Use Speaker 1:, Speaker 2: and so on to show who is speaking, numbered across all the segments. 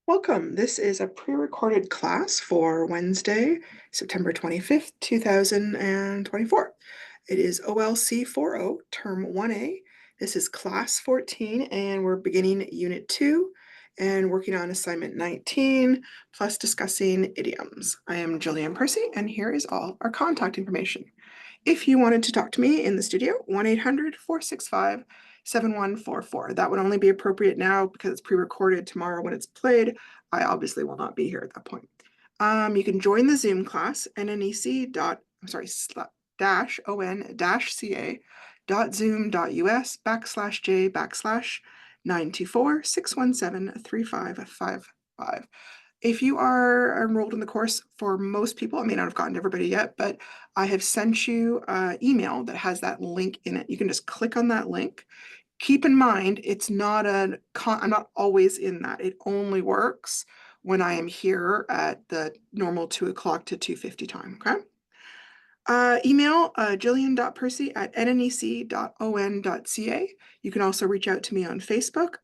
Speaker 1: Welcome. This is a pre-recorded class for Wednesday, September 25th, 2024. It is OLC 40, Term 1A. This is Class 14, and we're beginning Unit 2 and working on Assignment 19, plus discussing idioms. I am Jillian Percy, and here is all our contact information. If you wanted to talk to me in the studio, 1-800-465-7144. That would only be appropriate now because it's pre-recorded. Tomorrow when it's played, I obviously will not be here at that point. You can join the Zoom class, nnec.on-ca.zoom.us/j/924-617-3555. If you are enrolled in the course, for most people, I may not have gotten to everybody yet, but I have sent you an email that has that link in it. You can just click on that link. Keep in mind, it's not I'm not always in that. It only works when I am here at the normal 2 o'clock to 2:50 time, okay? Email jillian.percy@nnec.on.ca. You can also reach out to me on Facebook,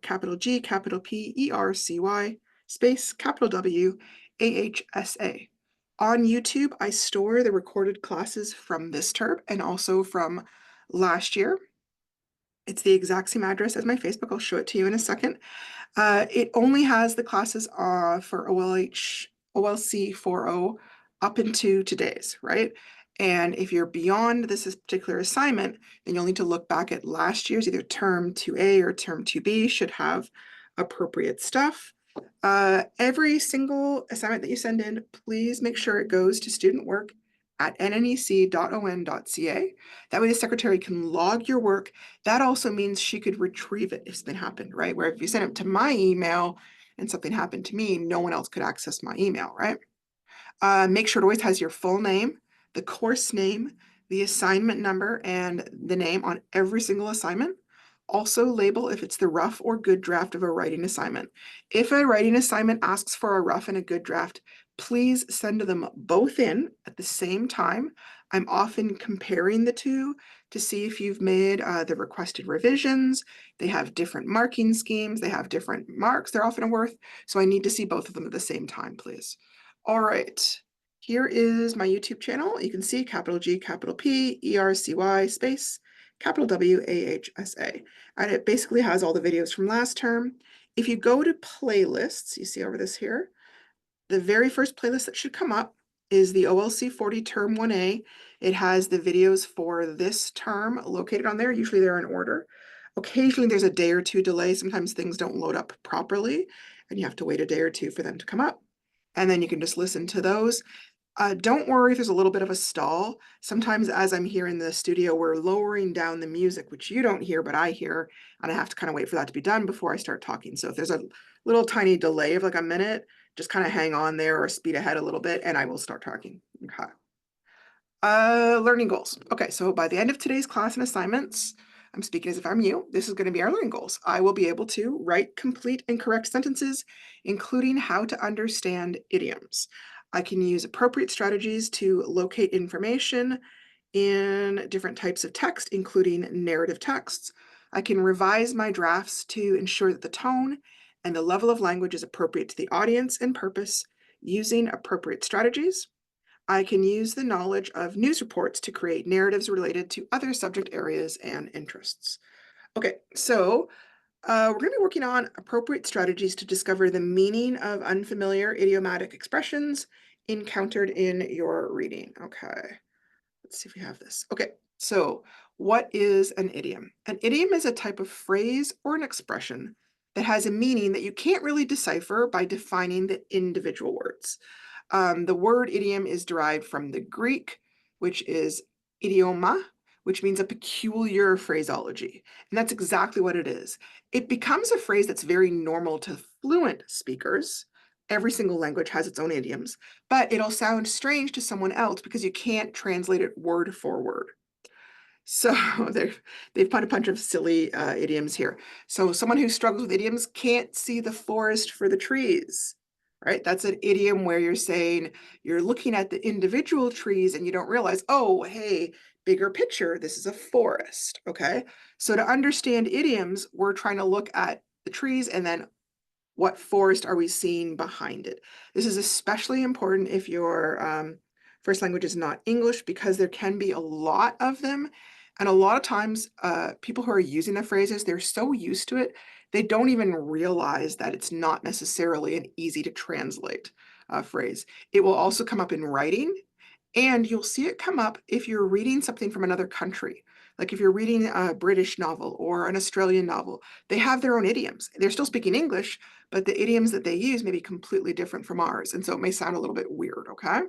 Speaker 1: capital G, capital P, ERCY, space, capital W, AHSA. On YouTube, I store the recorded classes from this term and also from last year. It's the exact same address as my Facebook. I'll show it to you in a second. It only has the classes for OLC 40 up into today's, right? And if you're beyond this particular assignment, then you'll need to look back at last year's, either term 2A or term 2B should have appropriate stuff. Every single assignment that you send in, please make sure it goes to student work at nnec.on.ca. That way the secretary can log your work. That also means she could retrieve it if something happened, right? Where if you send it to my email and something happened to me, no one else could access my email, right? Make sure it always has your full name, the course name, the assignment number, and the name on every single assignment. Also label if it's the rough or good draft of a writing assignment. If a writing assignment asks for a rough and a good draft, please send them both in at the same time. I'm often comparing the two to see if you've made the requested revisions. They have different marking schemes. They have different marks they're often worth. So I need to see both of them at the same time, please. All right. Here is my YouTube channel. You can see capital G, capital P, ERCY, space, capital W, AHSA. And it basically has all the videos from last term. If you go to playlists, you see over this here, the very first playlist that should come up is the OLC 40 Term 1A. It has the videos for this term located on there. Usually they're in order. Occasionally there's a day or two delay. Sometimes things don't load up properly and you have to wait a day or two for them to come up. And then you can just listen to those. Don't worry if there's a little bit of a stall. Sometimes as I'm here in the studio, we're lowering down the music, which you don't hear, but I hear, and I have to kind of wait for that to be done before I start talking. So if there's a little tiny delay of like a minute, just kind of hang on there or speed ahead a little bit and I will start talking. Okay. Learning goals. Okay, so by the end of today's class and assignments, I'm speaking as if I'm you, this is going to be our learning goals. I will be able to write complete and correct sentences, including how to understand idioms. I can use appropriate strategies to locate information in different types of text, including narrative texts. I can revise my drafts to ensure that the tone and the level of language is appropriate to the audience and purpose using appropriate strategies. I can use the knowledge of news reports to create narratives related to other subject areas and interests. Okay, so we're going to be working on appropriate strategies to discover the meaning of unfamiliar idiomatic expressions encountered in your reading. Okay, let's see if we have this. Okay, so what is an idiom? An idiom is a type of phrase or an expression that has a meaning that you can't really decipher by defining the individual words. The word idiom is derived from the Greek, which is idioma, which means a peculiar phraseology. And that's exactly what it is. It becomes a phrase that's very normal to fluent speakers. Every single language has its own idioms, but it'll sound strange to someone else because you can't translate it word for word. So they've put a bunch of silly idioms here. So someone who struggles with idioms can't see the forest for the trees, right? That's an idiom where you're saying you're looking at the individual trees and you don't realize, oh, hey, bigger picture, this is a forest, okay? So to understand idioms, we're trying to look at the trees and then What forest are we seeing behind it? This is especially important if your first language is not English, because there can be a lot of them. And a lot of times, people who are using the phrases, they're so used to it, they don't even realize that it's not necessarily an easy to translate phrase. It will also come up in writing, and you'll see it come up if you're reading something from another country. Like if you're reading a British novel or an Australian novel, they have their own idioms. They're still speaking English, but the idioms that they use may be completely different from ours. And so it may sound a little bit weird, okay?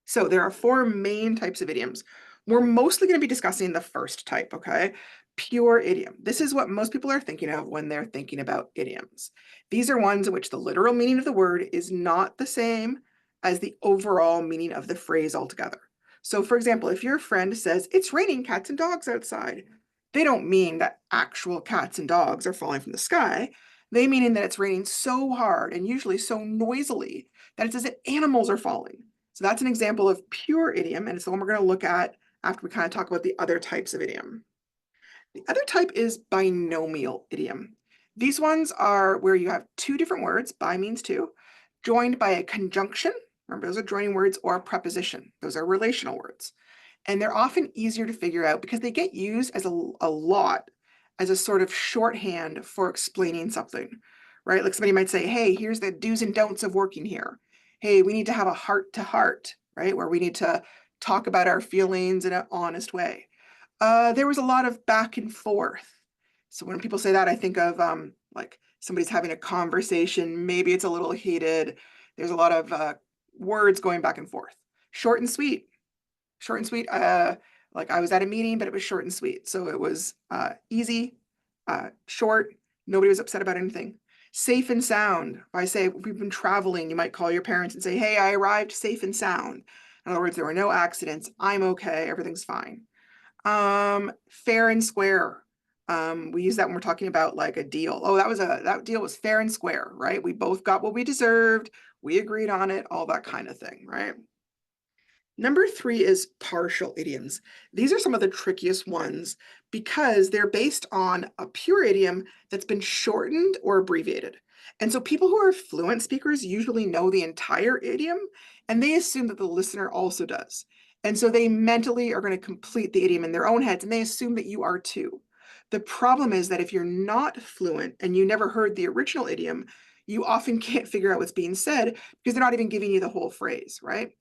Speaker 1: So there are four main types of idioms. We're mostly going to be discussing the first type, okay? Pure idiom. This is what most people are thinking of when they're thinking about idioms. These are ones in which the literal meaning of the word is not the same as the overall meaning of the phrase altogether. So for example, if your friend says, "It's raining cats and dogs outside," they don't mean that actual cats and dogs are falling from the sky. They mean that it's raining so hard and usually so noisily that it's as if animals are falling. So that's an example of pure idiom, and it's the one we're going to look at after we kind of talk about the other types of idiom. The other type is binomial idiom. These ones are where you have two different words, bi means two, joined by a conjunction. Remember, those are joining words, or a preposition. Those are relational words. And they're often easier to figure out because they get used as a lot as a sort of shorthand for explaining something, right? Like somebody might say, "Hey, here's the do's and don'ts of working here. Hey, we need to have a heart to heart," right? Where we need to talk about our feelings in an honest way. There was a lot of back and forth. So when people say that, I think of like somebody's having a conversation. Maybe it's a little heated. There's a lot of words going back and forth. Short and sweet. Short and sweet. Like I was at a meeting, but it was short and sweet. So it was easy, short. Nobody was upset about anything. Safe and sound. If I say, if we've been traveling, you might call your parents and say, "Hey, I arrived safe and sound." In other words, there were no accidents. I'm okay. Everything's fine. Fair and square. We use that when we're talking about like a deal. Oh, that deal was fair and square, right? We both got what we deserved. We agreed on it, all that kind of thing, right? Number three is partial idioms. These are some of the trickiest ones because they're based on a pure idiom that's been shortened or abbreviated. And so people who are fluent speakers usually know the entire idiom, and they assume that the listener also does. And so they mentally are going to complete the idiom in their own heads, and they assume that you are too. The problem is that if you're not fluent and you never heard the original idiom, you often can't figure out what's being said because they're not even giving you the whole phrase, right?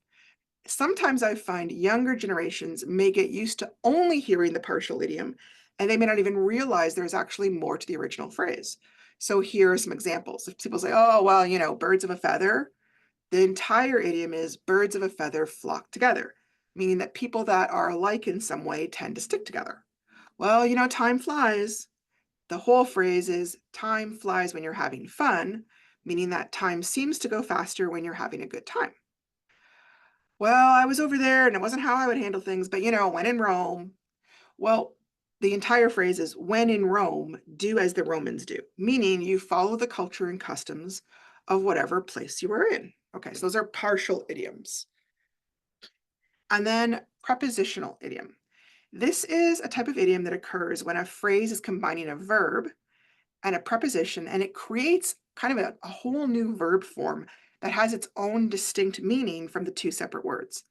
Speaker 1: Sometimes I find younger generations may get used to only hearing the partial idiom, and they may not even realize there's actually more to the original phrase. So here are some examples. If people say, "Oh, well, birds of a feather," the entire idiom is "birds of a feather flock together," meaning that people that are alike in some way tend to stick together. Well, time flies. The whole phrase is "time flies when you're having fun," meaning that time seems to go faster when you're having a good time. Well, I was over there and it wasn't how I would handle things, but when in Rome. Well, the entire phrase is "when in Rome, do as the Romans do," meaning you follow the culture and customs of whatever place you are in. Okay, so those are partial idioms. And then prepositional idiom. This is a type of idiom that occurs when a phrase is combining a verb and a preposition, and it creates kind of a whole new verb form that has its own distinct meaning from the two separate words.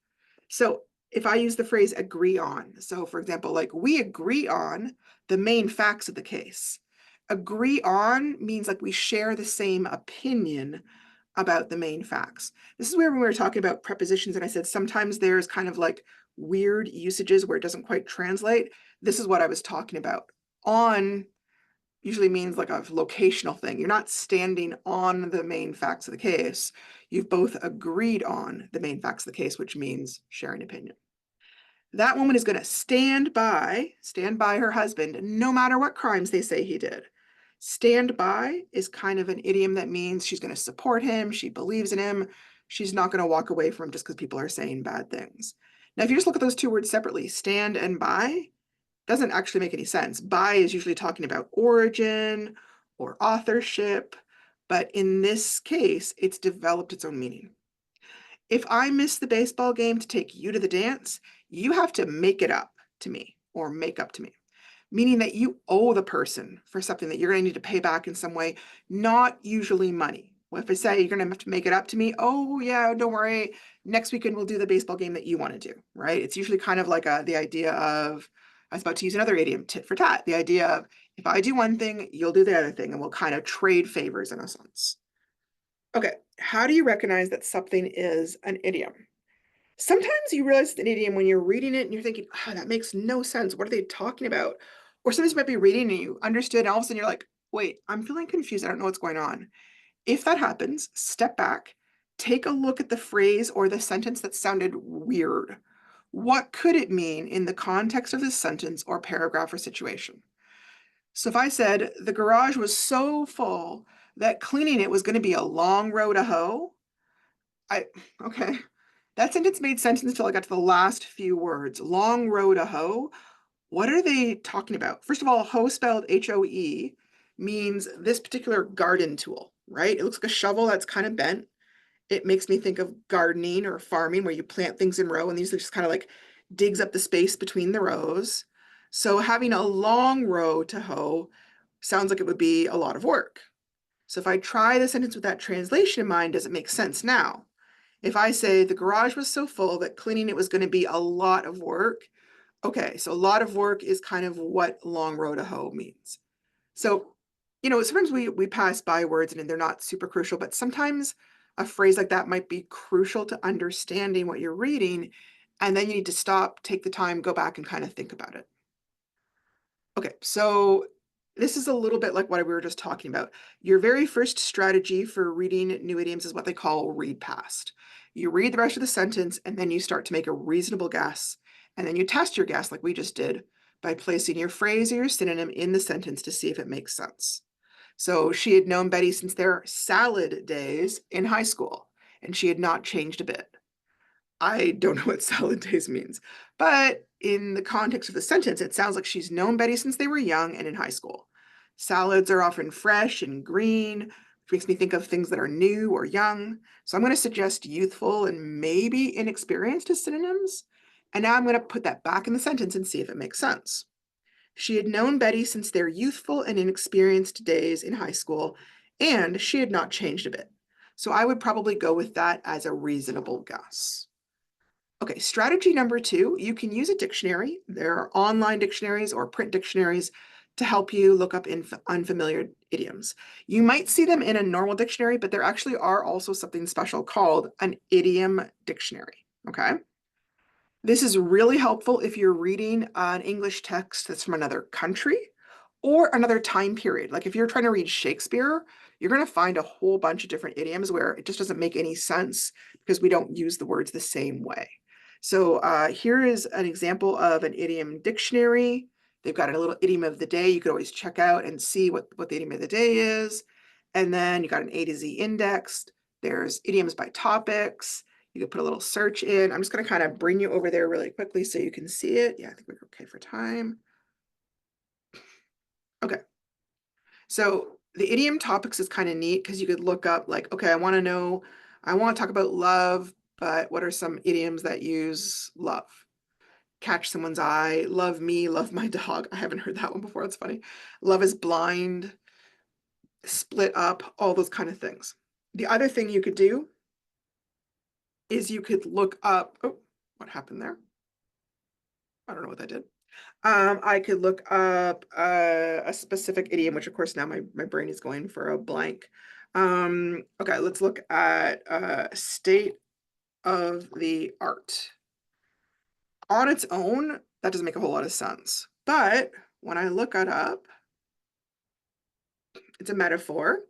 Speaker 1: So if I use the phrase "agree on," so for example, like, "we agree on the main facts of the case." Agree on means like we share the same opinion about the main facts. This is where when we were talking about prepositions and I said sometimes there's kind of like weird usages where it doesn't quite translate. This is what I was talking about. On usually means like a locational thing. You're not standing on the main facts of the case. You've both agreed on the main facts of the case, which means sharing opinion. That woman is going to stand by her husband, no matter what crimes they say he did. Stand by is kind of an idiom that means she's going to support him. She believes in him. She's not going to walk away from him just because people are saying bad things. Now, if you just look at those two words separately, stand and by, doesn't actually make any sense. By is usually talking about origin or authorship, but in this case, it's developed its own meaning. If I miss the baseball game to take you to the dance, you have to make it up to me or make up to me. meaning that you owe the person for something that you're going to need to pay back in some way, not usually money. Well, if I say you're going to have to make it up to me, oh yeah, don't worry, next weekend we'll do the baseball game that you want to do, right? It's usually kind of like the idea of, I was about to use another idiom, tit for tat, the idea of if I do one thing, you'll do the other thing, and we'll kind of trade favors in a sense. Okay, how do you recognize that something is an idiom? Sometimes you realize it's an idiom when you're reading it and you're thinking, oh, that makes no sense. What are they talking about? Or sometimes you might be reading and you understood, and all of a sudden you're like, wait, I'm feeling confused. I don't know what's going on. If that happens, step back, take a look at the phrase or the sentence that sounded weird. What could it mean in the context of this sentence or paragraph or situation? So if I said the garage was so full that cleaning it was going to be a long row to hoe, okay. That sentence made sense until I got to the last few words. Long row to hoe. What are they talking about? First of all, hoe spelled H-O-E means this particular garden tool, right? It looks like a shovel that's kind of bent. It makes me think of gardening or farming where you plant things in row, and these are just kind of like digs up the space between the rows. So having a long row to hoe sounds like it would be a lot of work. So if I try the sentence with that translation in mind, does it make sense now? If I say the garage was so full that cleaning it was going to be a lot of work, okay, so a lot of work is kind of what long row to hoe means. So, sometimes we pass by words and they're not super crucial, but sometimes a phrase like that might be crucial to understanding what you're reading. And then you need to stop, take the time, go back and kind of think about it. Okay, so this is a little bit like what we were just talking about. Your very first strategy for reading new idioms is what they call read past. You read the rest of the sentence and then you start to make a reasonable guess. And then you test your guess like we just did by placing your phrase or your synonym in the sentence to see if it makes sense. So she had known Betty since their salad days in high school, and she had not changed a bit. I don't know what salad days means, but in the context of the sentence, it sounds like she's known Betty since they were young and in high school. Salads are often fresh and green, which makes me think of things that are new or young. So I'm going to suggest youthful and maybe inexperienced as synonyms. And now I'm going to put that back in the sentence and see if it makes sense. She had known Betty since their youthful and inexperienced days in high school, and she had not changed a bit. So I would probably go with that as a reasonable guess. Okay, strategy number 2, you can use a dictionary. There are online dictionaries or print dictionaries to help you look up unfamiliar idioms. You might see them in a normal dictionary, but there actually are also something special called an idiom dictionary, okay? This is really helpful if you're reading an English text that's from another country or another time period. Like if you're trying to read Shakespeare, you're going to find a whole bunch of different idioms where it just doesn't make any sense because we don't use the words the same way. So here is an example of an idiom dictionary. They've got a little idiom of the day. You could always check out and see what the idiom of the day is. And then you got an A to Z index. There's idioms by topics. You could put a little search in. I'm just going to kind of bring you over there really quickly so you can see it. Yeah, I think we're okay for time. Okay. So the idiom topics is kind of neat because you could look up like, okay, I want to talk about love, but what are some idioms that use love? Catch someone's eye, love me, love my dog. I haven't heard that one before. It's funny. Love is blind, split up, all those kind of things. The other thing you could do is you could look up, oh, what happened there? I don't know what that did. I could look up a specific idiom, which of course now my brain is going for a blank. Okay, let's look at state of the art. On its own, that doesn't make a whole lot of sense. But when I look it up, it's a metaphor.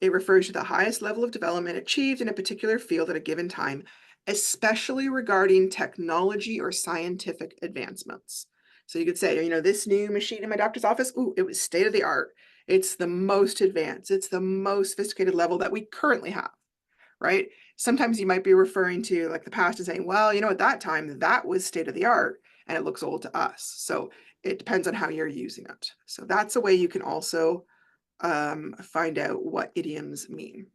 Speaker 1: It refers to the highest level of development achieved in a particular field at a given time, especially regarding technology or scientific advancements. So you could say, this new machine in my doctor's office, ooh, it was state of the art. It's the most advanced. It's the most sophisticated level that we currently have, right? Sometimes you might be referring to like the past and saying, well, at that time, that was state of the art and it looks old to us. So it depends on how you're using it. So that's a way you can also find out what idioms mean.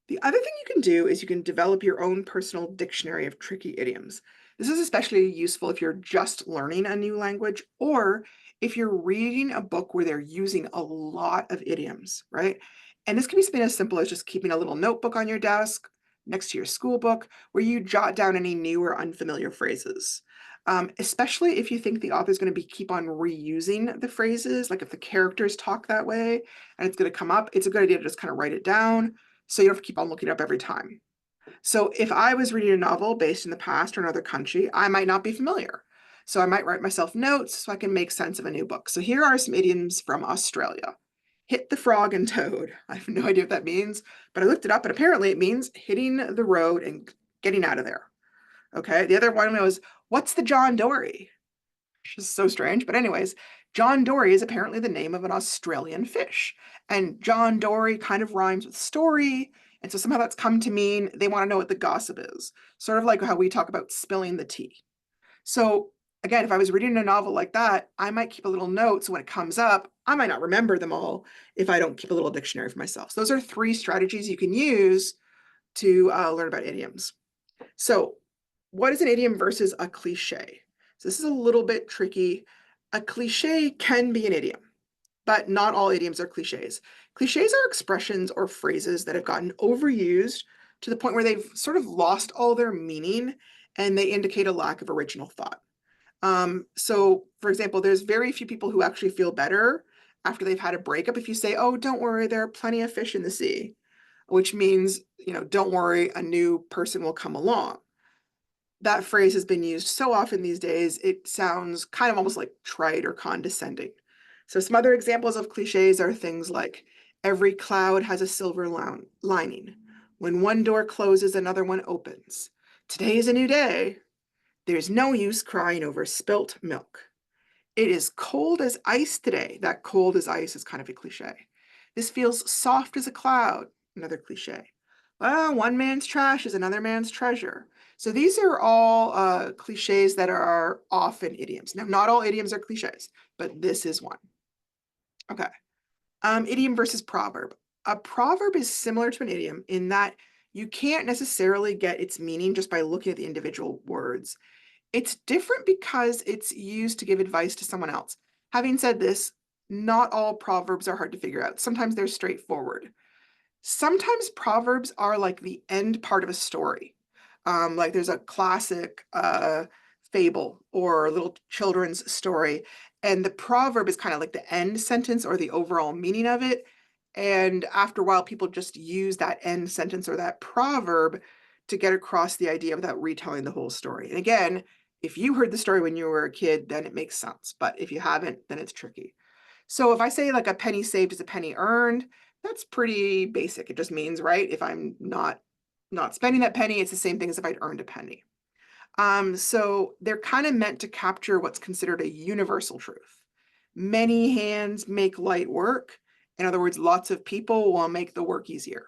Speaker 1: The other thing you can do is you can develop your own personal dictionary of tricky idioms. This is especially useful if you're just learning a new language or if you're reading a book where they're using a lot of idioms, right? And this can be something as simple as just keeping a little notebook on your desk next to your school book where you jot down any new or unfamiliar phrases. Especially if you think the author's going to keep on reusing the phrases, like if the characters talk that way and it's going to come up, it's a good idea to just kind of write it down so you don't have to keep on looking it up every time. So if I was reading a novel based in the past or another country, I might not be familiar. So I might write myself notes so I can make sense of a new book. So here are some idioms from Australia. Hit the frog and toad. I have no idea what that means, but I looked it up and apparently it means hitting the road and getting out of there. Okay. The other one was, what's the John Dory? Which is so strange. But anyways, John Dory is apparently the name of an Australian fish. And John Dory kind of rhymes with story. And so somehow that's come to mean they want to know what the gossip is. Sort of like how we talk about spilling the tea. So again, if I was reading a novel like that, I might keep a little note. So when it comes up, I might not remember them all if I don't keep a little dictionary for myself. So those are 3 strategies you can use to learn about idioms. So what is an idiom versus a cliche? So this is a little bit tricky. A cliche can be an idiom, but not all idioms are cliches. Cliches are expressions or phrases that have gotten overused to the point where they've sort of lost all their meaning and they indicate a lack of original thought. So for example, there's very few people who actually feel better after they've had a breakup if you say, oh, don't worry, there are plenty of fish in the sea, which means, don't worry, a new person will come along. That phrase has been used so often these days, it sounds kind of almost like trite or condescending. So some other examples of cliches are things like, every cloud has a silver lining. When one door closes, another one opens. Today is a new day. There's no use crying over spilt milk. It is cold as ice today. That cold as ice is kind of a cliche. This feels soft as a cloud. Another cliche. Well, one man's trash is another man's treasure. So these are all cliches that are often idioms. Now, not all idioms are cliches, but this is one. Okay. Idiom versus proverb. A proverb is similar to an idiom in that you can't necessarily get its meaning just by looking at the individual words. It's different because it's used to give advice to someone else. Having said this, not all proverbs are hard to figure out. Sometimes they're straightforward. Sometimes proverbs are like the end part of a story. Like there's a classic fable or a little children's story, and the proverb is kind of like the end sentence or the overall meaning of it. And after a while, people just use that end sentence or that proverb to get across the idea without retelling the whole story. And again, if you heard the story when you were a kid, then it makes sense. But if you haven't, then it's tricky. So if I say like a penny saved is a penny earned, that's pretty basic. It just means, right, if I'm not spending that penny, it's the same thing as if I'd earned a penny. So they're kind of meant to capture what's considered a universal truth. Many hands make light work. In other words, lots of people will make the work easier.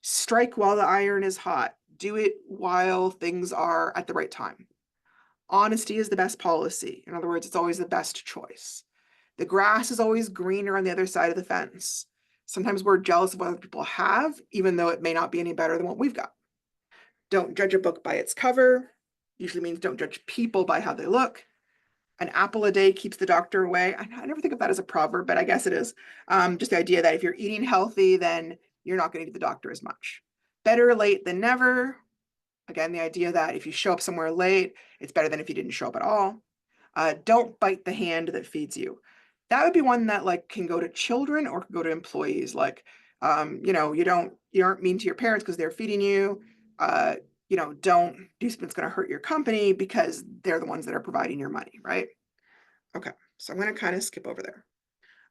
Speaker 1: Strike while the iron is hot. Do it while things are at the right time. Honesty is the best policy. In other words, it's always the best choice. The grass is always greener on the other side of the fence. Sometimes we're jealous of what other people have, even though it may not be any better than what we've got. Don't judge a book by its cover. Usually means don't judge people by how they look. An apple a day keeps the doctor away. I never think of that as a proverb, but I guess it is. Just the idea that if you're eating healthy, then you're not going to need the doctor as much. Better late than never. Again, the idea that if you show up somewhere late, it's better than if you didn't show up at all. Don't bite the hand that feeds you. That would be one that like can go to children or can go to employees. Like, you aren't mean to your parents because they're feeding you. Don't do something that's going to hurt your company because they're the ones that are providing your money, right? Okay, so I'm going to kind of skip over there.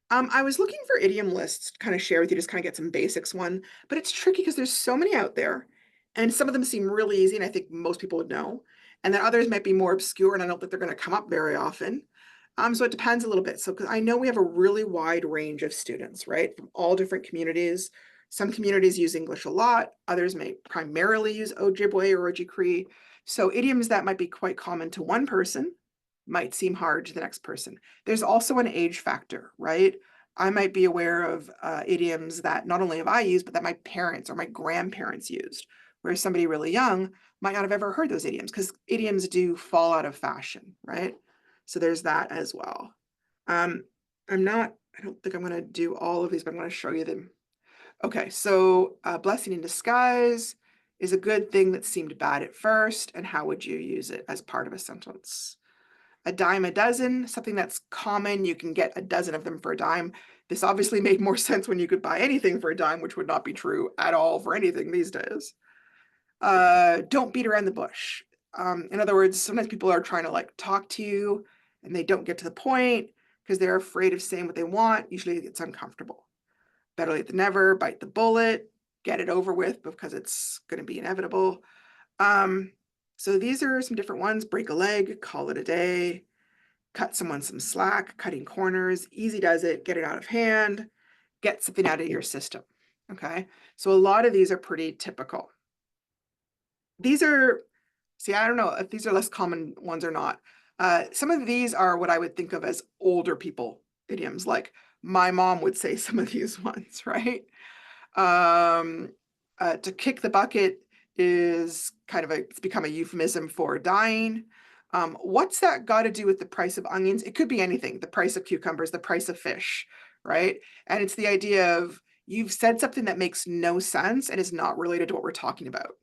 Speaker 1: I was looking for idiom lists to kind of share with you, just kind of get some basics one, but it's tricky because there's so many out there, and some of them seem really easy, and I think most people would know, and then others might be more obscure, and I don't think they're going to come up very often. So it depends a little bit. So, because I know we have a really wide range of students, right, from all different communities. Some communities use English a lot, others may primarily use Ojibwe or Ojibwe. So idioms that might be quite common to one person might seem hard to the next person. There's also an age factor, right? I might be aware of idioms that not only have I used, but that my parents or my grandparents used, whereas somebody really young might not have ever heard those idioms because idioms do fall out of fashion, right? So there's that as well. I don't think I'm going to do all of these, but I'm going to show you them. Okay, so blessing in disguise is a good thing that seemed bad at first, and how would you use it as part of a sentence? A dime a dozen, something that's common, you can get a dozen of them for a dime. This obviously made more sense when you could buy anything for a dime, which would not be true at all for anything these days. Don't beat around the bush. In other words, sometimes people are trying to like talk to you and they don't get to the point because they're afraid of saying what they want. Usually it's uncomfortable. Better late than never, bite the bullet, get it over with because it's going to be inevitable. So these are some different ones. Break a leg, call it a day, cut someone some slack, cutting corners, easy does it, get it out of hand, get something out of your system. Okay, so a lot of these are pretty typical. These are, see, I don't know if these are less common ones or not. Some of these are what I would think of as older people idioms, like my mom would say some of these ones, right? To kick the bucket is kind of it's become a euphemism for dying. What's that got to do with the price of onions? It could be anything, the price of cucumbers, the price of fish, right? And it's the idea of you've said something that makes no sense and is not related to what we're talking about.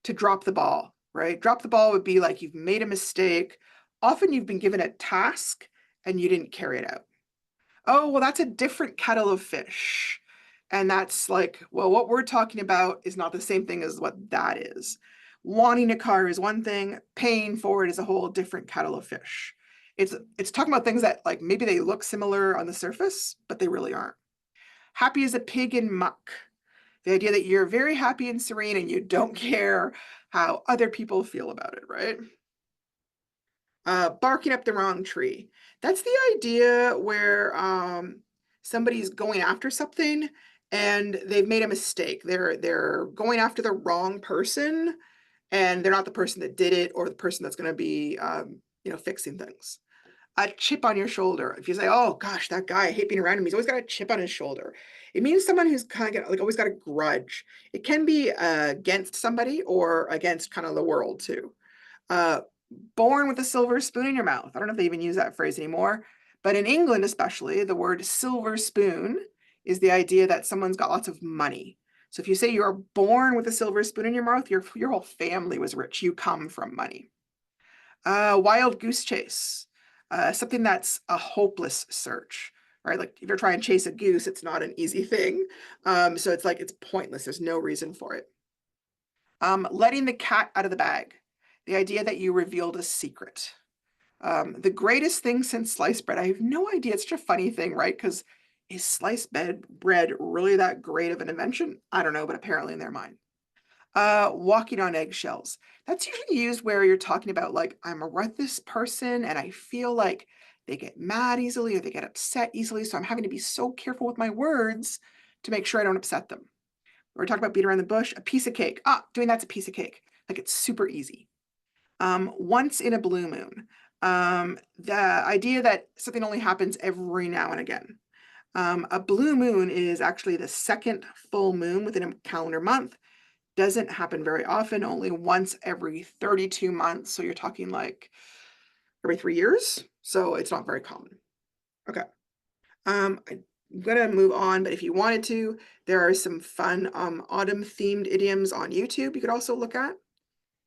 Speaker 1: To drop the ball, right? Drop the ball would be like you've made a mistake. Often you've been given a task and you didn't carry it out. Oh, well, that's a different kettle of fish. And that's like, well, what we're talking about is not the same thing as what that is. Wanting a car is one thing, paying for it is a whole different kettle of fish. It's talking about things that like maybe they look similar on the surface, but they really aren't. Happy as a pig in muck. The idea that you're very happy and serene and you don't care how other people feel about it, right? Barking up the wrong tree. That's the idea where somebody's going after something and they've made a mistake. They're going after the wrong person and they're not the person that did it or the person that's going to be fixing things. A chip on your shoulder. If you say, "Oh gosh, that guy, I hate being around him. He's always got a chip on his shoulder," it means someone who's kind of like always got a grudge. It can be against somebody or against kind of the world too. Uh, Born with a silver spoon in your mouth. I don't know if they even use that phrase anymore, but in England especially, the word silver spoon is the idea that someone's got lots of money. So if you say you're born with a silver spoon in your mouth, your whole family was rich. You come from money. Wild goose chase. Something that's a hopeless search, right? Like if you're trying to chase a goose, it's not an easy thing. So it's like it's pointless. There's no reason for it. Letting the cat out of the bag. The idea that you revealed a secret. The greatest thing since sliced bread. I have no idea. It's such a funny thing, right? Because is sliced bread really that great of an invention? I don't know, but apparently in their mind. Walking on eggshells. That's usually used where you're talking about like, I'm with this person and I feel like they get mad easily or they get upset easily. So I'm having to be so careful with my words to make sure I don't upset them. We're talking about beating around the bush, a piece of cake. Doing that's a piece of cake. Like it's super easy. Once in a blue moon. The idea that something only happens every now and again. A blue moon is actually the second full moon within a calendar month. Doesn't happen very often, only once every 32 months. So you're talking like every 3 years. So it's not very common. Okay. I'm gonna move on, but if you wanted to, there are some fun autumn themed idioms on YouTube you could also look at.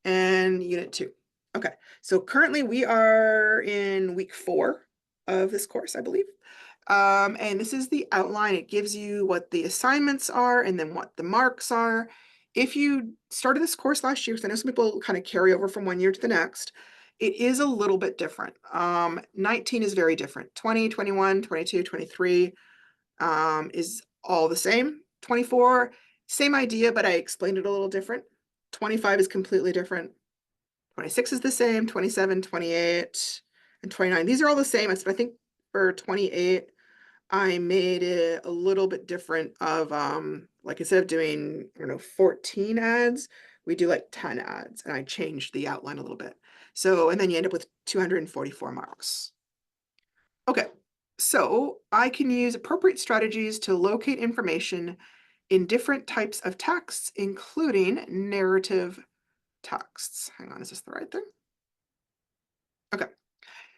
Speaker 1: And unit 2. Okay, so currently we are in week 4 of this course, I believe. And this is the outline. It gives you what the assignments are and then what the marks are. If you started this course last year, because I know some people kind of carry over from one year to the next, it is a little bit different. 19 is very different. 20, 21, 22, 23 is all the same. 24, same idea, but I explained it a little different. 25 is completely different. 26 is the same, 27, 28, and 29. These are all the same, except I think for 28, I made it a little bit different of, like instead of doing, I don't know, 14 ads, we do like 10 ads, and I changed the outline a little bit. So, and then you end up with 244 marks. Okay, so I can use appropriate strategies to locate information in different types of texts, including narrative texts. Hang on, is this the right thing? Okay.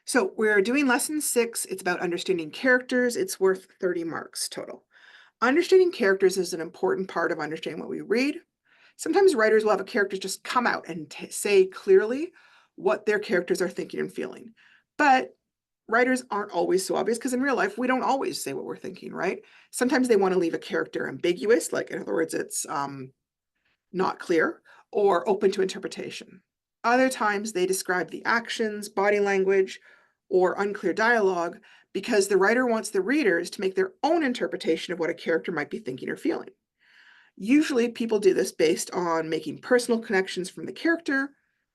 Speaker 1: So we're doing lesson 6. It's about understanding characters. It's worth 30 marks total. Understanding characters is an important part of understanding what we read. Sometimes writers will have a character just come out and say clearly what their characters are thinking and feeling. But writers aren't always so obvious because in real life, we don't always say what we're thinking, right? Sometimes they want to leave a character ambiguous, like in other words, it's not clear or open to interpretation. Other times they describe the actions, body language, or unclear dialogue because the writer wants the readers to make their own interpretation of what a character might be thinking or feeling. Usually people do this based on making personal connections from the character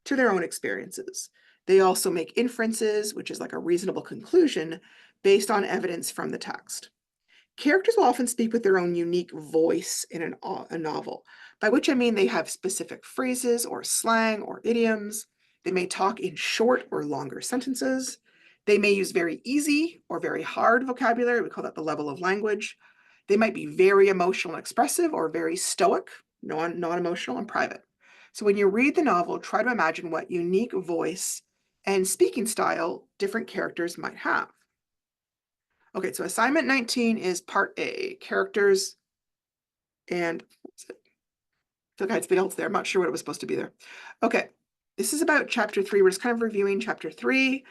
Speaker 1: to their own experiences. They also make inferences, which is like a reasonable conclusion, based on evidence from the text. Characters will often speak with their own unique voice in a novel, by which I mean they have specific phrases or slang or idioms. They may talk in short or longer sentences. They may use very easy or very hard vocabulary. We call that the level of language. They might be very emotional and expressive or very stoic, non-emotional and private. So when you read the novel, try to imagine what unique voice and speaking style different characters might have. Okay, so assignment 19 is part A, characters and what's it? I feel like I had something else there. I'm not sure what it was supposed to be there. Okay, this is about chapter 3. We're just kind of reviewing chapter 3.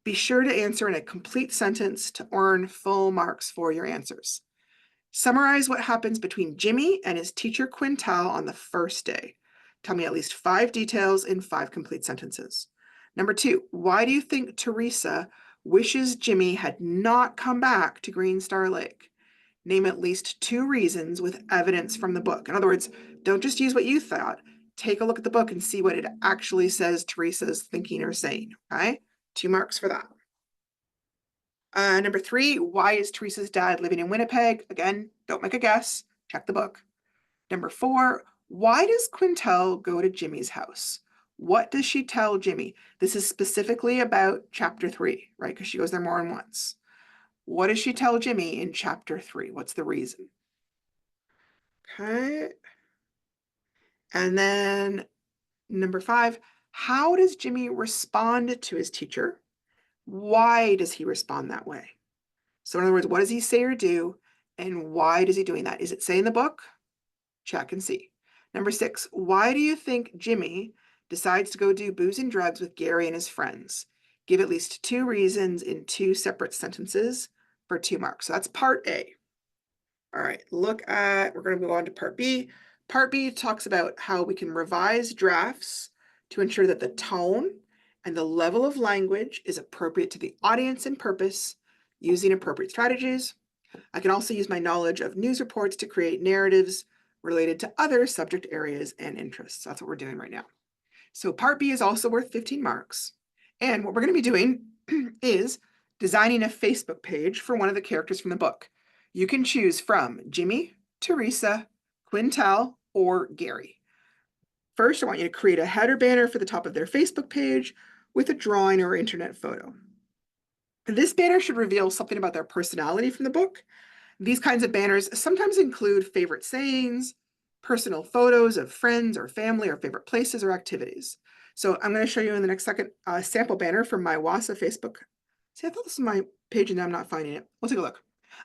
Speaker 1: Be sure to answer in a complete sentence to earn full marks for your answers. Summarize what happens between Jimmy and his teacher Quintal on the first day. Tell me at least 5 details in 5 complete sentences. Number 2, why do you think Teresa wishes Jimmy had not come back to Green Star Lake? Name at least 2 reasons with evidence from the book. In other words, don't just use what you thought. Take a look at the book and see what it actually says Teresa's thinking or saying, okay? 2 marks for that. Number 3, why is Teresa's dad living in Winnipeg? Again, don't make a guess, check the book. Number 4, why does Quintel go to Jimmy's house? What does she tell Jimmy? This is specifically about chapter 3, right? Because she goes there more than once. What does she tell Jimmy in chapter 3? What's the reason? Okay. And then number 5, how does Jimmy respond to his teacher? Why does he respond that way? So in other words, what does he say or do? And why does he doing that? Is it say in the book? Check and see. Number 6, why do you think Jimmy decides to go do booze and drugs with Gary and his friends? Give at least 2 reasons in 2 separate sentences for 2 marks. So that's part A. All right, we're going to go on to part B. Part B talks about how we can revise drafts to ensure that the tone and the level of language is appropriate to the audience and purpose using appropriate strategies. I can also use my knowledge of news reports to create narratives related to other subject areas and interests. That's what we're doing right now. So part B is also worth 15 marks. And what we're going to be doing is designing a Facebook page for one of the characters from the book. You can choose from Jimmy, Teresa, Quintel, or Gary. First, I want you to create a header banner for the top of their Facebook page with a drawing or internet photo. This banner should reveal something about their personality from the book. These kinds of banners sometimes include favorite sayings, personal photos of friends or family or favorite places or activities. So I'm going to show you in the next second a sample banner from my WASA Facebook. See, I thought this was my page and now I'm not finding it. We'll take a look.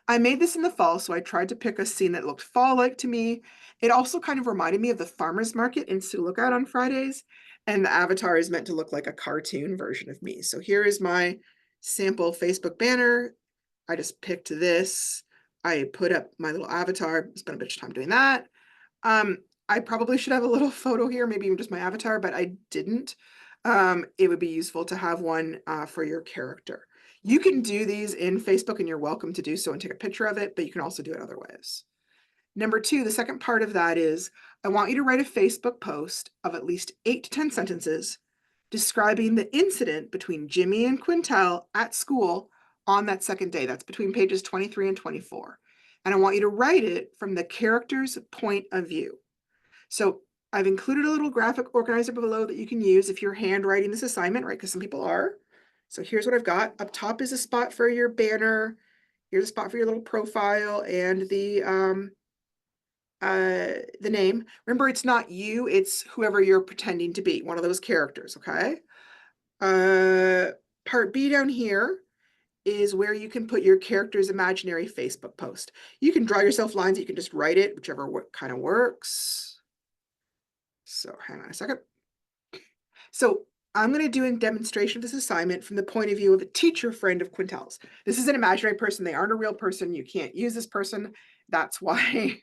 Speaker 1: I made this in the fall, so I tried to pick a scene that looked fall-like to me. It also kind of reminded me of the farmer's market in Sioux Lookout on Fridays, and the avatar is meant to look like a cartoon version of me. So here is my sample Facebook banner. I just picked this. I put up my little avatar, spent a bit of time doing that. I probably should have a little photo here, maybe even just my avatar, but I didn't. It would be useful to have one for your character. You can do these in Facebook and you're welcome to do so and take a picture of it, but you can also do it other ways. Number 2, the second part of that is I want you to write a Facebook post of at least 8 to 10 sentences describing the incident between Jimmy and Quintel at school on that second day. That's between pages 23 and 24. And I want you to write it from the character's point of view. So I've included a little graphic organizer below that you can use if you're handwriting this assignment, right? Because some people are. So here's what I've got. Up top is a spot for your banner. Here's a spot for your little profile and the name. Remember, it's not you, it's whoever you're pretending to be, one of those characters, okay? Part B down here is where you can put your character's imaginary Facebook post. You can draw yourself lines, you can just write it, whichever kind of works. So hang on a second. So I'm going to do a demonstration of this assignment from the point of view of a teacher friend of Quintel's. This is an imaginary person. They aren't a real person. You can't use this person. That's why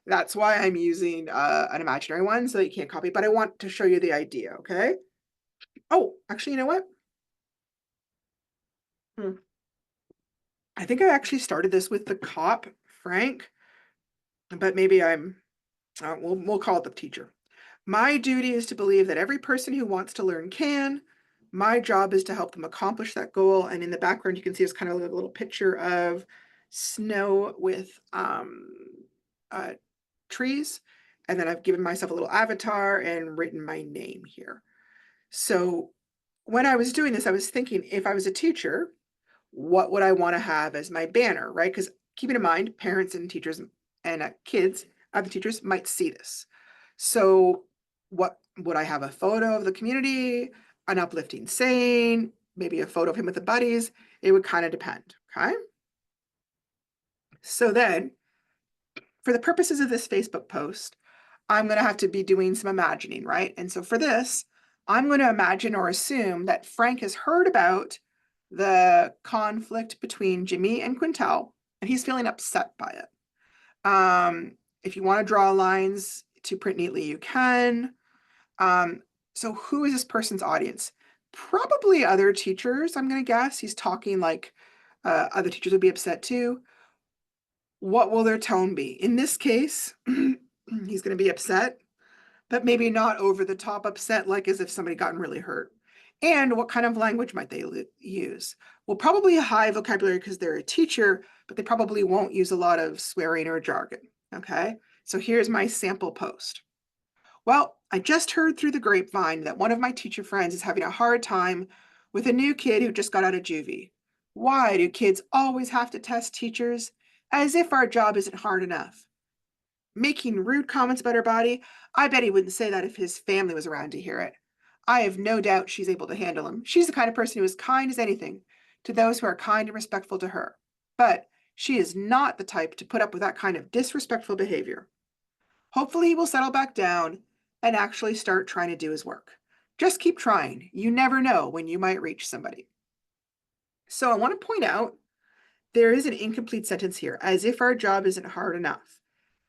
Speaker 1: I'm using an imaginary one so that you can't copy, but I want to show you the idea, okay? Oh, actually, you know what? I think I actually started this with the cop, Frank, but maybe we'll call it the teacher. My duty is to believe that every person who wants to learn can. My job is to help them accomplish that goal. And in the background, you can see it's kind of like a little picture of snow with trees. And then I've given myself a little avatar and written my name here. So when I was doing this, I was thinking if I was a teacher, what would I want to have as my banner, right? Because keeping in mind, parents and teachers and kids, other teachers might see this. So what would I have? A photo of the community, an uplifting saying, maybe a photo of him with the buddies? It would kind of depend, okay? So then, for the purposes of this Facebook post, I'm going to have to be doing some imagining, right? And so for this, I'm going to imagine or assume that Frank has heard about the conflict between Jimmy and Quintel, and he's feeling upset by it. If you want to draw lines to print neatly, you can. So who is this person's audience? Probably other teachers, I'm going to guess. He's talking like other teachers would be upset too. What will their tone be? In this case, he's going to be upset, but maybe not over the top upset, like as if somebody gotten really hurt. And what kind of language might they use? Well, probably a high vocabulary because they're a teacher, but they probably won't use a lot of swearing or jargon. Okay, so here's my sample post. Well, I just heard through the grapevine that one of my teacher friends is having a hard time with a new kid who just got out of juvie. Why do kids always have to test teachers? As if our job isn't hard enough. Making rude comments about her body. I bet he wouldn't say that if his family was around to hear it. I have no doubt she's able to handle him. She's the kind of person who is kind as anything to those who are kind and respectful to her. But she is not the type to put up with that kind of disrespectful behavior. Hopefully, he will settle back down and actually start trying to do his work. Just keep trying. You never know when you might reach somebody. So I want to point out there is an incomplete sentence here, as if our job isn't hard enough.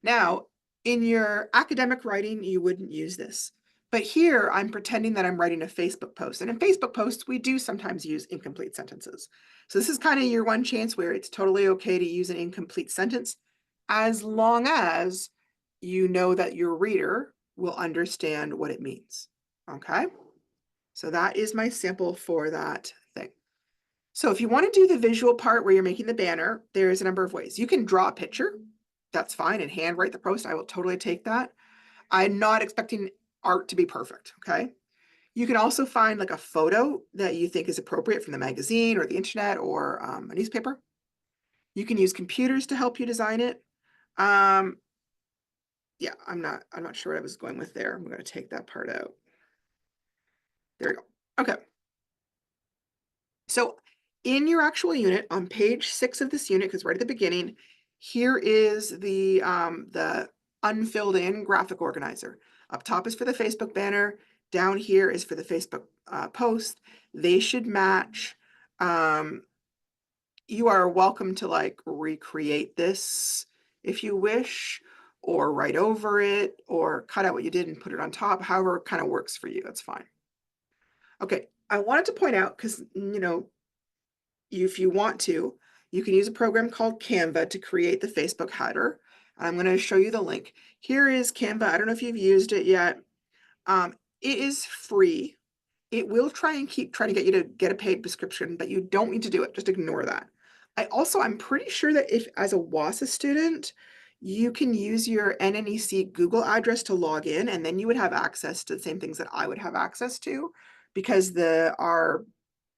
Speaker 1: Now, in your academic writing, you wouldn't use this. But here, I'm pretending that I'm writing a Facebook post. And in Facebook posts, we do sometimes use incomplete sentences. So this is kind of your one chance where it's totally okay to use an incomplete sentence, as long as you know that your reader will understand what it means. Okay? So that is my sample for that thing. So if you want to do the visual part where you're making the banner, there's a number of ways. You can draw a picture. That's fine. And handwrite the post. I will totally take that. I'm not expecting art to be perfect. Okay. You can also find like a photo that you think is appropriate from the magazine or the internet or a newspaper. You can use computers to help you design it. Yeah, I'm not sure what I was going with there. I'm going to take that part out. There we go. Okay. So in your actual unit on page 6 of this unit, because right at the beginning, here is the unfilled in graphic organizer. Up top is for the Facebook banner. Down here is for the Facebook post. They should match. You are welcome to like recreate this if you wish, or write over it, or cut out what you did and put it on top, however kind of works for you. That's fine. Okay, I wanted to point out, because if you want to, you can use a program called Canva to create the Facebook header. I'm going to show you the link. Here is Canva. I don't know if you've used it yet. It is free. It will try to get you to get a paid prescription, but you don't need to do it. Just ignore that. I'm pretty sure that if as a WASA student, you can use your NNEC Google address to log in, and then you would have access to the same things that I would have access to, because our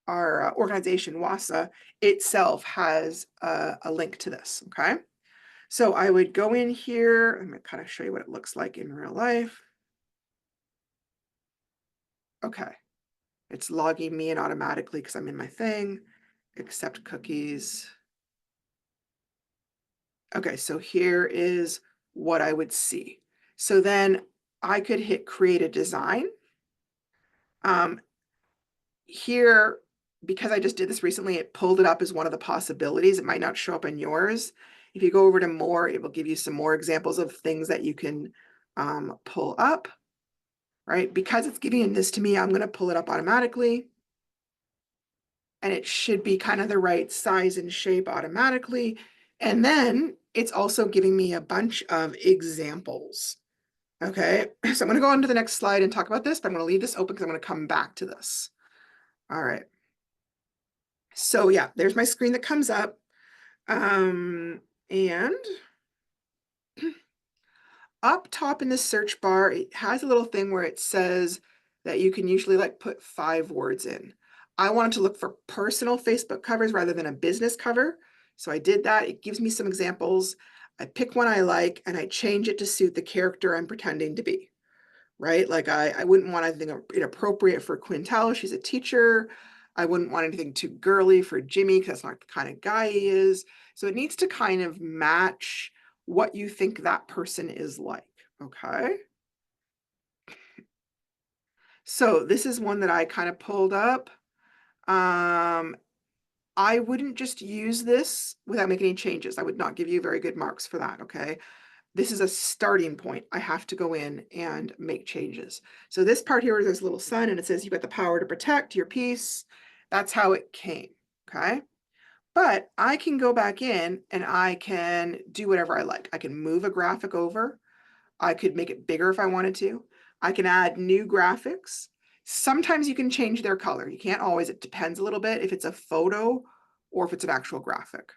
Speaker 1: organization, WASA, itself has a link to this, okay? So I would go in here, I'm gonna kind of show you what it looks like in real life. Okay, It's logging me in automatically because I'm in my thing. Accept cookies. Okay, so here is what I would see. So then I could hit create a design. Here, because I just did this recently, it pulled it up as one of the possibilities. It might not show up in yours. If you go over to more, it will give you some more examples of things that you can pull up, right? Because it's giving this to me, I'm going to pull it up automatically. And it should be kind of the right size and shape automatically. And then it's also giving me a bunch of examples. Okay, so I'm going to go on to the next slide and talk about this, but I'm going to leave this open because I'm going to come back to this. All right. So yeah, there's my screen that comes up. And up top in the search bar, it has a little thing where it says that you can usually like put 5 words in. I wanted to look for personal Facebook covers rather than a business cover. So I did that. It gives me some examples. I pick one I like and I change it to suit the character I'm pretending to be, right? Like I wouldn't want anything inappropriate for Quintel. She's a teacher. I wouldn't want anything too girly for Jimmy because that's not the kind of guy he is. So it needs to kind of match what you think that person is like, okay? So this is one that I kind of pulled up. I wouldn't just use this without making any changes. I would not give you very good marks for that, okay? This is a starting point. I have to go in and make changes. So this part here, there's a little sun and it says you've got the power to protect your peace. That's how it came, okay? But I can go back in and I can do whatever I like. I can move a graphic over. I could make it bigger if I wanted to. I can add new graphics. Sometimes you can change their color. You can't always, it depends a little bit if it's a photo or if it's an actual graphic.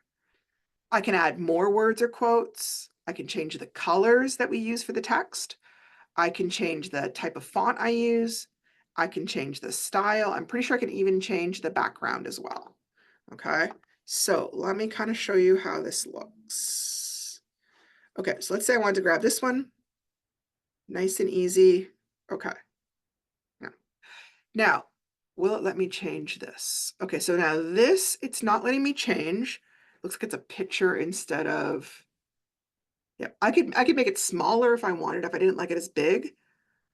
Speaker 1: I can add more words or quotes. I can change the colors that we use for the text. I can change the type of font I use. I can change the style. I'm pretty sure I can even change the background as well. Okay, so let me kind of show you how this looks. Okay, so let's say I wanted to grab this one. Nice and easy. Okay. Now, will it let me change this? Okay, so now this, it's not letting me change. Looks like it's a picture instead of, yeah, I could make it smaller if I wanted, if I didn't like it as big,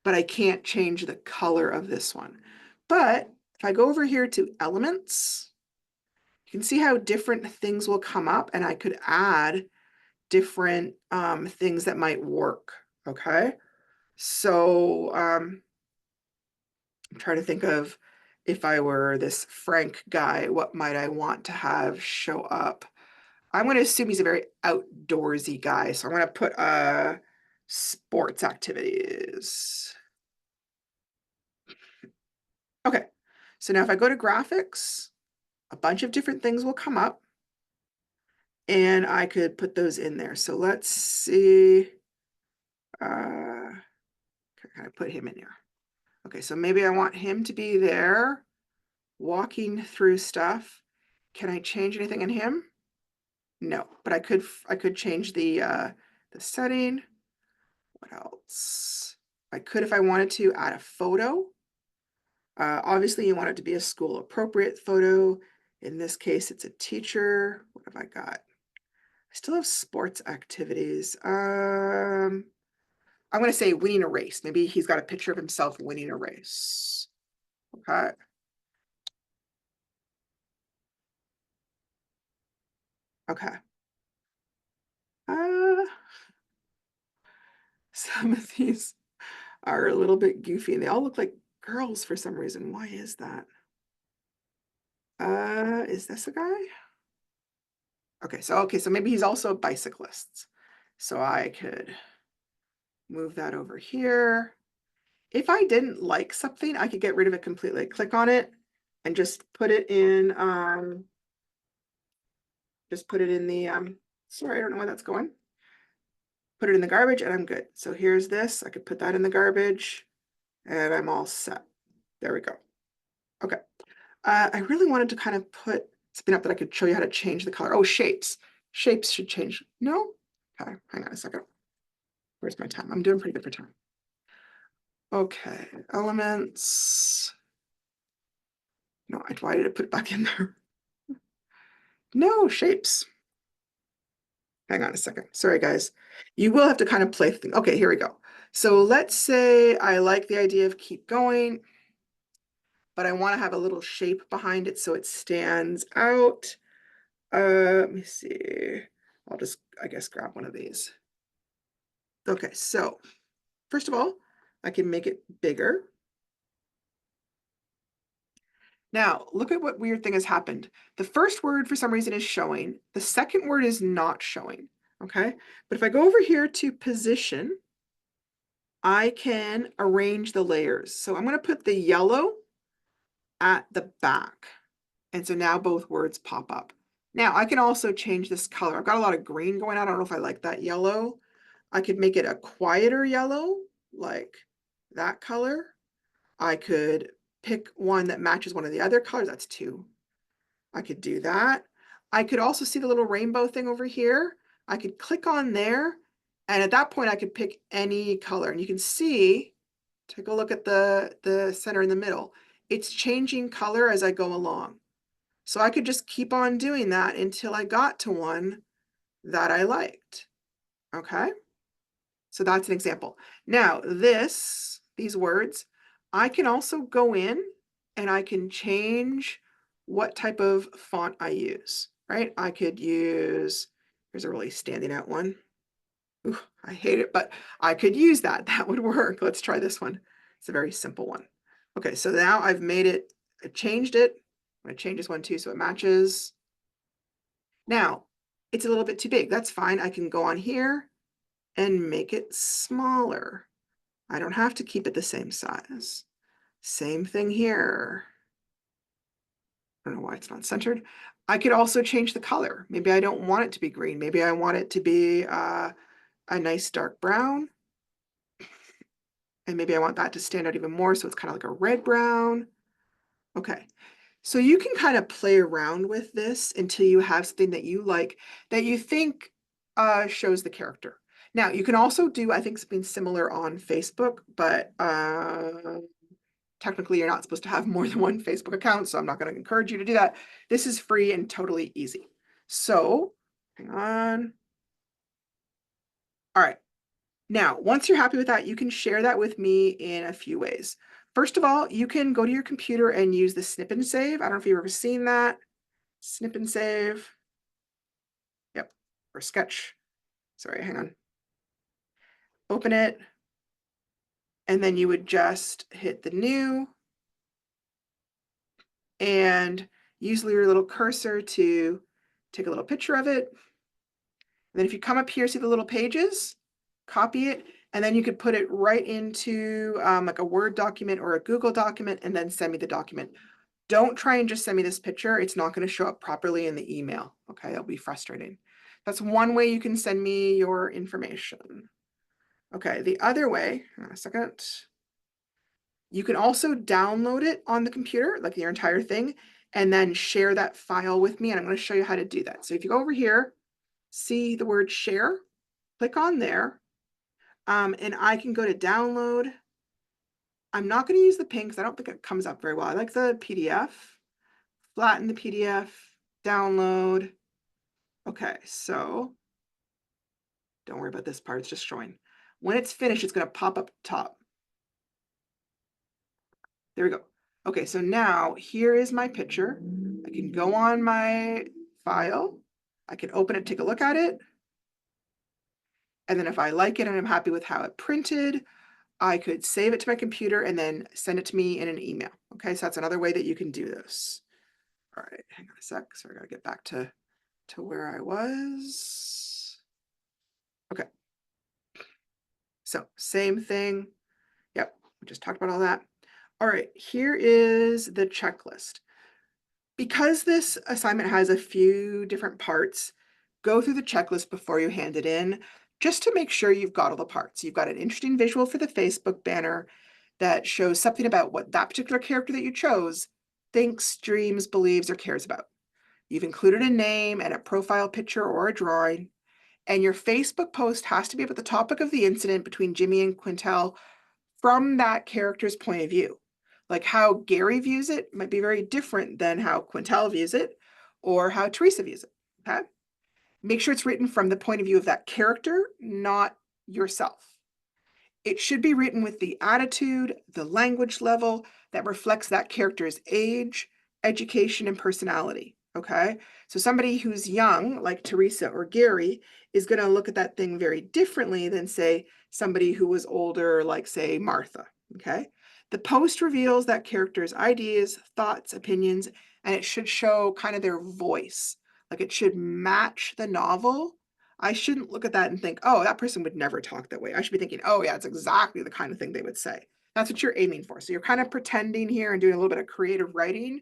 Speaker 1: but I can't change the color of this one. But if I go over here to elements, you can see how different things will come up and I could add different things that might work, okay? So I'm trying to think of if I were this Frank guy, what might I want to have show up? I'm going to assume he's a very outdoorsy guy. So I'm going to put sports activities. Okay. So now if I go to graphics, a bunch of different things will come up and I could put those in there. So let's see. Can I put him in here? Okay. So maybe I want him to be there walking through stuff. Can I change anything in him? No, but I could change the setting. What else? I could, if I wanted to, add a photo. Obviously, you want it to be a school appropriate photo. In this case, it's a teacher. What have I got? I still have sports activities. I'm going to say winning a race. Maybe he's got a picture of himself winning a race. Okay. Okay. Some of these are a little bit goofy and they all look like girls for some reason. Why is that? Is this a guy? Okay, so maybe he's also a bicyclist. So I could move that over here. If I didn't like something, I could get rid of it completely. Click on it and just put it in the sorry, I don't know where that's going. Put it in the garbage and I'm good. So here's this. I could put that in the garbage and I'm all set. There we go. Okay. I really wanted to kind of put something up that I could show you how to change the color. Oh, shapes. Shapes should change. No? Okay, hang on a second. Where's my time? I'm doing pretty good for time. Okay, elements. No, why did I put it back in there? No, shapes. Hang on a second. Sorry, guys. You will have to kind of play things. Okay, here we go. So let's say I like the idea of keep going, but I want to have a little shape behind it so it stands out. Let me see. I'll just, I guess, grab one of these. Okay, so first of all, I can make it bigger. Now, look at what weird thing has happened. The first word for some reason is showing. The second word is not showing, okay? But if I go over here to position, I can arrange the layers. So I'm gonna put the yellow at the back. And so now both words pop up. Now I can also change this color. I've got a lot of green going on. I don't know if I like that yellow. I could make it a quieter yellow, like that color. I could pick one that matches one of the other colors. That's two. I could do that. I could also see the little rainbow thing over here. I could click on there. And at that point, I could pick any color. And you can see, take a look at the center in the middle. It's changing color as I go along. So I could just keep on doing that until I got to one that I liked. Okay? So that's an example. Now, these words, I can also go in and I can change what type of font I use, right? I could use, here's a really standing out one. Ooh, I hate it, but I could use that. That would work. Let's try this one. It's a very simple one. Okay, so now I've made it, I changed it. I'm gonna change this one too so it matches. Now, it's a little bit too big. That's fine. I can go on here and make it smaller. I don't have to keep it the same size. Same thing here. I don't know why it's not centered. I could also change the color. Maybe I don't want it to be green. Maybe I want it to be a nice dark brown. And maybe I want that to stand out even more. So it's kind of like a red brown. Okay. So you can kind of play around with this until you have something that you like, that you think shows the character. Now, you can also do, I think, something similar on Facebook, but technically you're not supposed to have more than one Facebook account, so I'm not going to encourage you to do that. This is free and totally easy. So, hang on. All right. Now, once you're happy with that, you can share that with me in a few ways. First of all, you can go to your computer and use the snip and save. I don't know if you've ever seen that. Snip and save. Yep, or sketch. Sorry, hang on. Open it. And then you would just hit the new and use your little cursor to take a little picture of it. And then if you come up here, see the little pages, copy it, and then you could put it right into like a Word document or a Google document and then send me the document. Don't try and just send me this picture. It's not going to show up properly in the email. Okay, that'll be frustrating. That's one way you can send me your information. Okay, the other way, hang on a second. You can also download it on the computer, like your entire thing, and then share that file with me. And I'm going to show you how to do that. So if you go over here, see the word share, click on there, and I can go to download. I'm not going to use the pink because I don't think it comes up very well. I like the PDF. Flatten the PDF, download. Okay, so don't worry about this part, it's just showing. When it's finished, it's going to pop up top. There we go. Okay, so now here is my picture. I can go on my file. I can open it, take a look at it. And then if I like it and I'm happy with how it printed, I could save it to my computer and then send it to me in an email. Okay, so that's another way that you can do this. All right, hang on a sec. So I gotta get back to where I was. Okay. So same thing. Yep, we just talked about all that. All right, here is the checklist. Because this assignment has a few different parts, go through the checklist before you hand it in, just to make sure you've got all the parts. You've got an interesting visual for the Facebook banner that shows something about what that particular character that you chose thinks, dreams, believes, or cares about. You've included a name and a profile picture or a drawing, and your Facebook post has to be about the topic of the incident between Jimmy and Quintel from that character's point of view. Like how Gary views it might be very different than how Quintel views it or how Teresa views it. Okay. Make sure it's written from the point of view of that character, not yourself. It should be written with the attitude, the language level that reflects that character's age, education, and personality. Okay. So somebody who's young, like Teresa or Gary, is going to look at that thing very differently than, say, somebody who was older, like, say, Martha. Okay. The post reveals that character's ideas, thoughts, opinions, and it should show kind of their voice. Like it should match the novel. I shouldn't look at that and think, oh, that person would never talk that way. I should be thinking, oh, yeah, it's exactly the kind of thing they would say. That's what you're aiming for. So you're kind of pretending here and doing a little bit of creative writing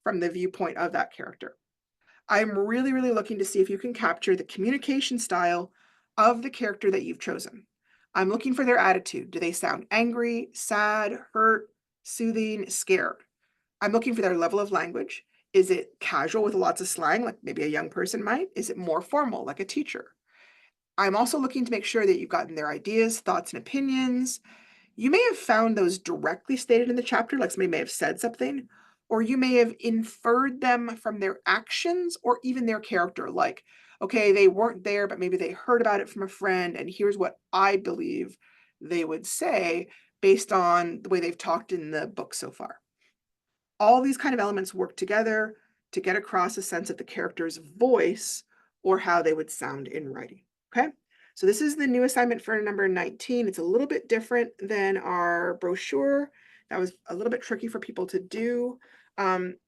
Speaker 1: from the viewpoint of that character. I'm really, really looking to see if you can capture the communication style of the character that you've chosen. I'm looking for their attitude. Do they sound angry, sad, hurt, soothing, scared? I'm looking for their level of language. Is it casual with lots of slang, like maybe a young person might? Is it more formal, like a teacher? I'm also looking to make sure that you've gotten their ideas, thoughts, and opinions. You may have found those directly stated in the chapter, like somebody may have said something, or you may have inferred them from their actions or even their character. Like, okay, they weren't there, but maybe they heard about it from a friend, and here's what I believe they would say based on the way they've talked in the book so far. All these kind of elements work together to get across a sense of the character's voice or how they would sound in writing. Okay. So this is the new assignment for number 19. It's a little bit different than our brochure. That was a little bit tricky for people to do.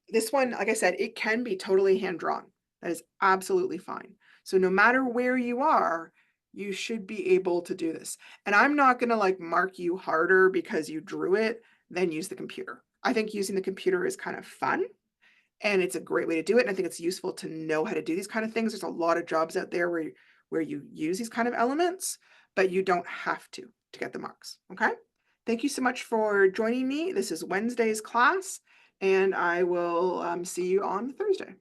Speaker 1: This one, like I said, it can be totally hand drawn. That is absolutely fine. So no matter where you are, you should be able to do this. And I'm not going to like mark you harder because you drew it than use the computer. I think using the computer is kind of fun and it's a great way to do it. And I think it's useful to know how to do these kind of things. There's a lot of jobs out there where you use these kind of elements, but you don't have to get the marks. Okay. Thank you so much for joining me. This is Wednesday's class, and I will see you on Thursday.